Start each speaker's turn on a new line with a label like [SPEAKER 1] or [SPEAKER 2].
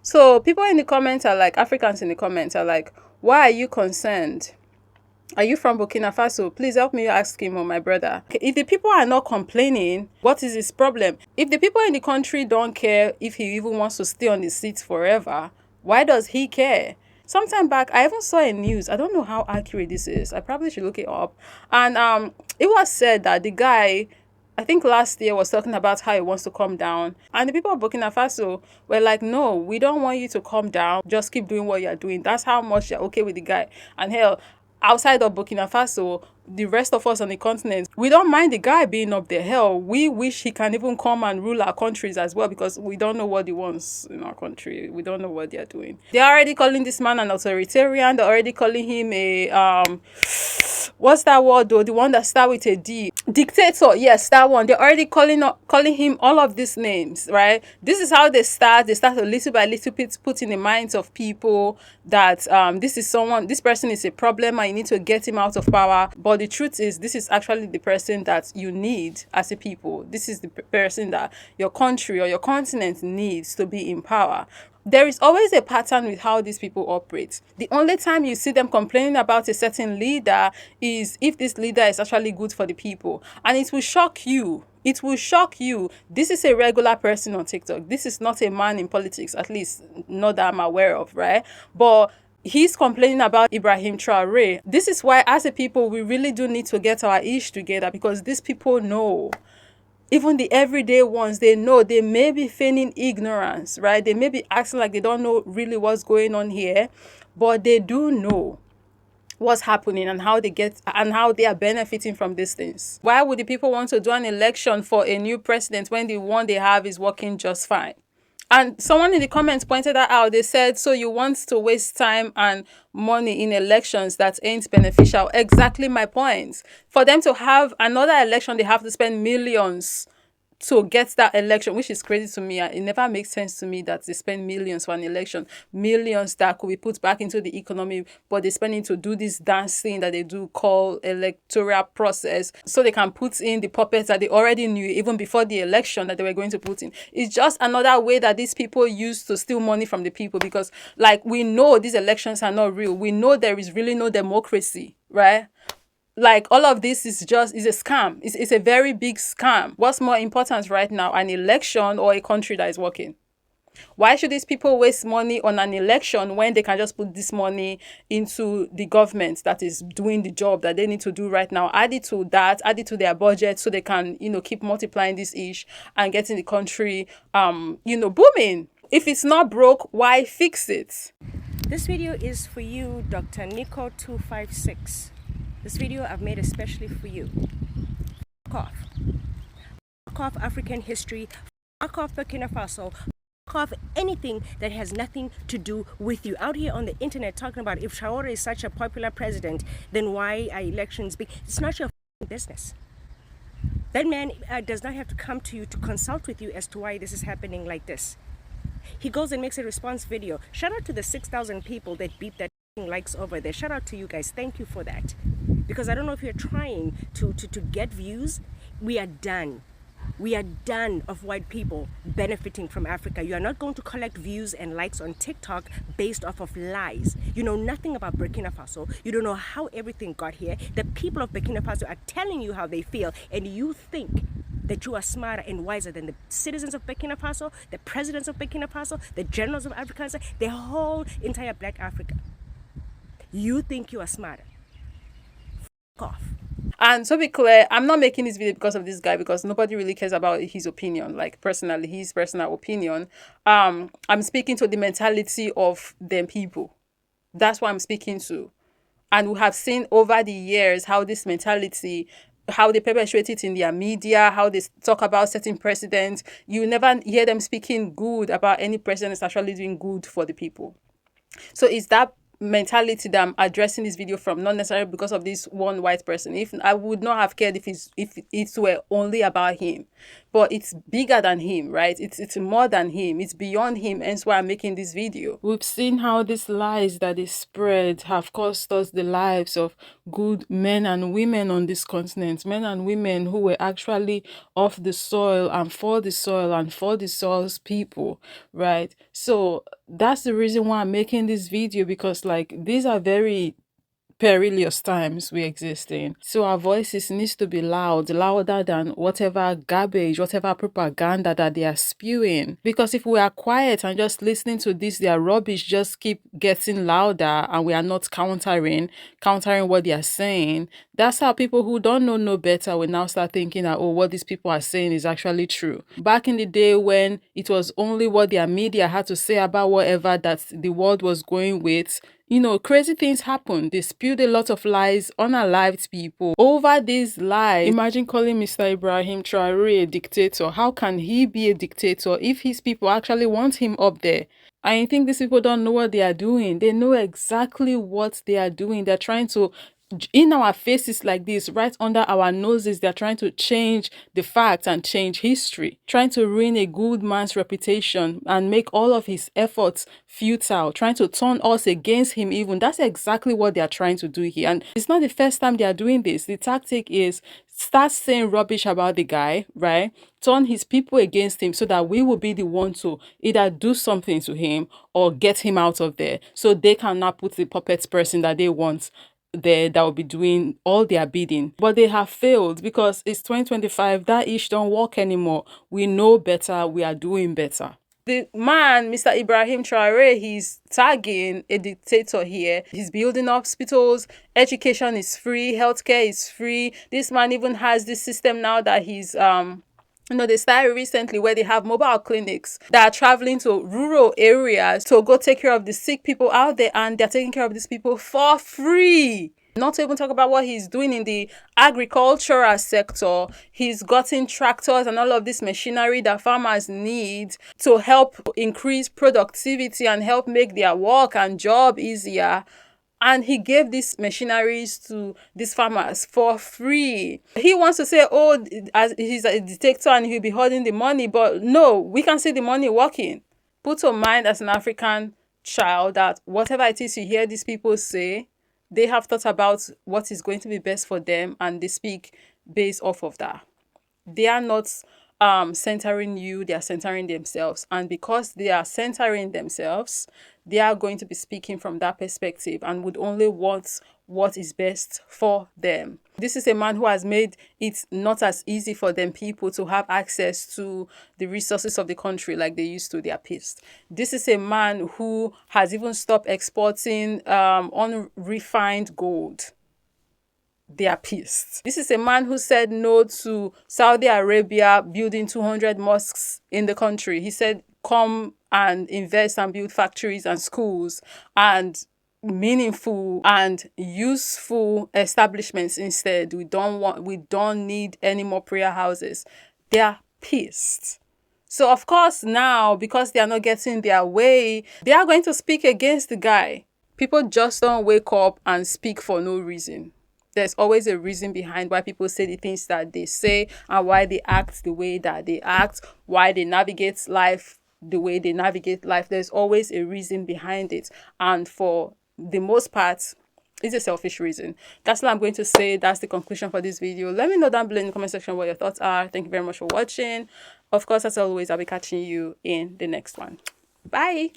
[SPEAKER 1] So people in the comments are like, Africans in the comments are like, why are you concerned? Are you from Burkina Faso? Please help me ask him or my brother. Okay, if the people are not complaining, what is his problem? If the people in the country don't care if he even wants to stay on the seat forever, why does he care? Sometime back, I even saw a news. I don't know how accurate this is. I probably should look it up. And it was said that the guy, I think last year, was talking about how he wants to come down. And the people of Burkina Faso were like, no, we don't want you to come down. Just keep doing what you're doing. That's how much you're okay with the guy. And hell, outside of Burkina Faso, the rest of us on the continent, we don't mind the guy being up there. Hell, we wish he can even come and rule our countries as well, because we don't know what he wants in our country. We don't know what they're doing. They're already calling this man an authoritarian. They're already calling him a what's that word though? The one that starts with a D. Dictator. Yes, that one. They're already calling him all of these names, right? This is how they start. They start a little by little bit, put in the minds of people that this person is a problem and you need to get him out of power. But the truth is, this is actually the person that you need as a people. This is the person that your country or your continent needs to be in power. There is always a pattern with how these people operate. The only time you see them complaining about a certain leader is if this leader is actually good for the people. And it will shock you. It will shock you. This is a regular person on TikTok. This is not a man in politics, at least not that I'm aware of, right? But he's complaining about Ibrahim Traore. This is why, as a people, we really do need to get our ish together, because these people know. Even the everyday ones, they know. They may be feigning ignorance, right? They may be acting like they don't know really what's going on here, but they do know what's happening and how they are benefiting from these things. Why would the people want to do an election for a new president when the one they have is working just fine? And someone in the comments pointed that out. They said, so you want to waste time and money in elections that ain't beneficial. Exactly my point. For them to have another election, they have to spend millions to get that election, which is crazy to me. It never makes sense to me that they spend millions for an election, millions that could be put back into the economy, but they spend it to do this dance thing that they do call electoral process, so they can put in the puppets that they already knew even before the election that they were going to put in. It's just another way that these people use to steal money from the people, because like, we know these elections are not real. We know there is really no democracy, right? Like, all of this is a scam. It's a very big scam. What's more important right now, an election or a country that is working? Why should these people waste money on an election when they can just put this money into the government that is doing the job that they need to do right now? Add it to that, add it to their budget, so they can, keep multiplying this ish and getting the country, booming. If it's not broke, why fix it?
[SPEAKER 2] This video is for you, Dr. Nico256. This video I've made especially for you. Fuck off. Fuck off African history. Fuck off Burkina Faso. Fuck off anything that has nothing to do with you. Out here on the internet talking about if Traore is such a popular president, then why are elections big? It's not your business. That man does not have to come to you to consult with you as to why this is happening like this. He goes and makes a response video. Shout out to the 6,000 people that beep that likes over there. Shout out to you guys. Thank you for that. Because I don't know if you're trying to get views. We are done. We are done of white people benefiting from Africa. You are not going to collect views and likes on TikTok based off of lies. You know nothing about Burkina Faso. You don't know how everything got here. The people of Burkina Faso are telling you how they feel, and you think that you are smarter and wiser than the citizens of Burkina Faso, the presidents of Burkina Faso, the generals of Africa, the whole entire Black Africa. You think you are smarter. F*** off.
[SPEAKER 1] And to be clear, I'm not making this video because of this guy, because nobody really cares about his opinion, like personally, his personal opinion. I'm speaking to the mentality of them people. That's what I'm speaking to. And we have seen over the years how this mentality, how they perpetuate it in their media, how they talk about certain presidents. You never hear them speaking good about any president that's actually doing good for the people. So it's that mentality that I'm addressing this video from, not necessarily because of this one white person. If I would not have cared if it were only about him, but it's bigger than him, right? It's more than him. It's beyond him. Hence why I'm making this video. We've seen how these lies that they spread have cost us the lives of good men and women on this continent, men and women who were actually of the soil and for the soil and for the soil's people, right? So that's the reason why I'm making this video, because like these are very perilous times we exist in. So our voices needs to be loud, louder than whatever garbage, whatever propaganda that they are spewing. Because if we are quiet and just listening to this, their rubbish just keep getting louder and we are not countering what they are saying, that's how people who don't know no better will now start thinking that, oh, what these people are saying is actually true. Back in the day when it was only what their media had to say about whatever that the world was going with, crazy things happen. They spewed a lot of lies, unalived people. Over these lies, imagine calling Mr. Ibrahim Traore a dictator. How can he be a dictator if his people actually want him up there? I think these people don't know what they are doing. They know exactly what they are doing. They're trying to, in our faces like this, right under our noses, they're trying to change the facts and change history, trying to ruin a good man's reputation and make all of his efforts futile, trying to turn us against him even. That's exactly what they're trying to do here. And it's not the first time they are doing this. The tactic is start saying rubbish about the guy, right? Turn his people against him so that we will be the one to either do something to him or get him out of there, so they cannot put the puppet person that they want there that will be doing all their bidding. But they have failed because it's 2025. That ish don't work anymore. We know better. We are doing better. The man, Mr. Ibrahim Traore, he's tagging a dictator here. He's building hospitals. Education is free. Healthcare is free. This man even has this system now that he's they started recently where they have mobile clinics that are traveling to rural areas to go take care of the sick people out there, and they're taking care of these people for free. Not to even talk about what he's doing in the agricultural sector. He's gotten tractors and all of this machinery that farmers need to help increase productivity and help make their work and job easier. And he gave these machineries to these farmers for free. He wants to say, oh, as he's a dictator and he'll be holding the money. But no, we can see the money working. Put to mind as an African child that whatever it is you hear these people say, they have thought about what is going to be best for them and they speak based off of that. They are not centering you, they are centering themselves. And because they are centering themselves, they are going to be speaking from that perspective and would only want what is best for them. This is a man who has made it not as easy for them people to have access to the resources of the country like they used to. They are pissed. This is a man who has even stopped exporting unrefined gold. They are pissed. This is a man who said no to Saudi Arabia building 200 mosques in the country. He said, come and invest and build factories and schools and meaningful and useful establishments instead. We don't need any more prayer houses. They are pissed. So of course now, because they are not getting their way, they are going to speak against the guy. People just don't wake up and speak for no reason. There's always a reason behind why people say the things that they say and why they act the way that they act, why they navigate life the way they navigate life. There's always a reason behind it. And for the most part, it's a selfish reason. That's what I'm going to say. That's the conclusion for this video. Let me know down below in the comment section what your thoughts are. Thank you very much for watching. Of course, as always, I'll be catching you in the next one. Bye.